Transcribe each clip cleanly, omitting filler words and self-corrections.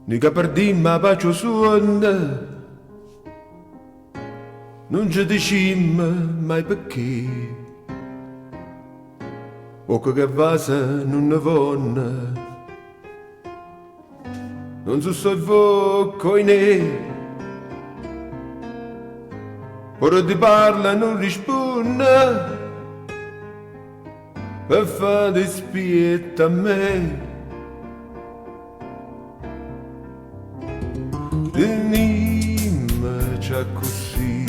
Ni che perdimmo la pace suona, non ci dicimmo mai perché. O che vasa non ne vonna, non so il fuoco in e. Ora ti parla e non risponde, per fare spietta a me. Anima c'ha così,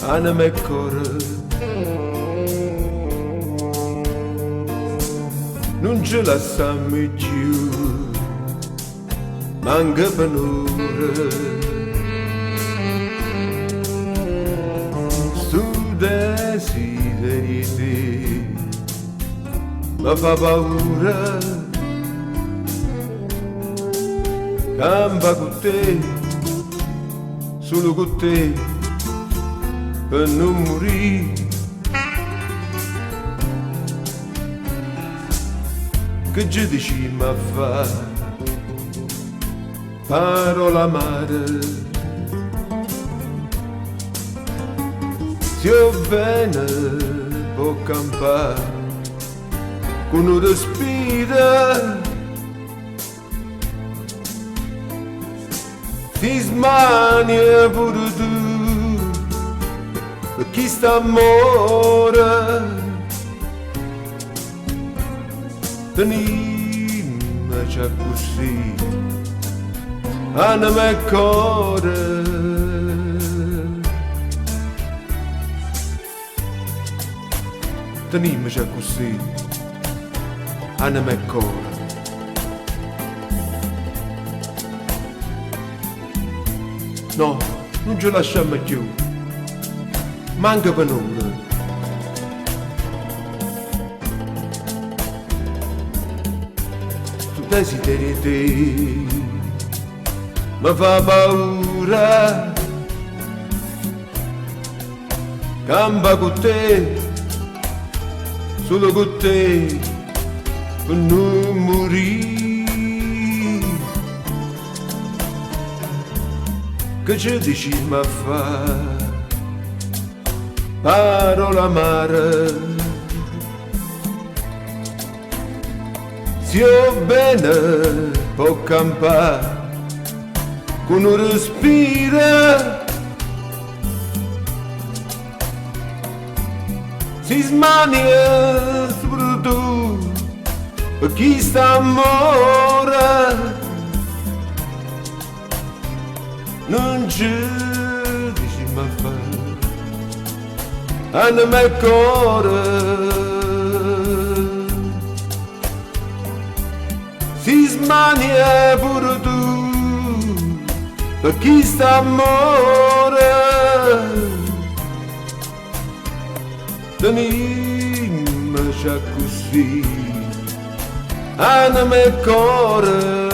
anima e cuore, non ce la lasciamo più, manca per un'ora. Stu desideri te, mi fa paura. Campa con te, solo con te, per non morire. Che ci dicimmo a fare, parola amare. Se io bene può campare, con un respiro. Ti smania pure tu, per chi sta amore. Tenimmo c'è così, anima e cuore. Tenimmo c'è così, anima e cuore. No, non ci lasciamo più, manca per nulla. Tu desideri te, mi fa paura. Campa con te, solo con te, per non morire. Che ci dicimmo a fare, parola amare. Se io bene può campare, con un respiro. Si smania soprattutto per chi sta amore. Non ci dicimmo a fare, anima e cuore. Si smania pure tu, per chi sta amore. Tenimmo c'è così, anima e cuore.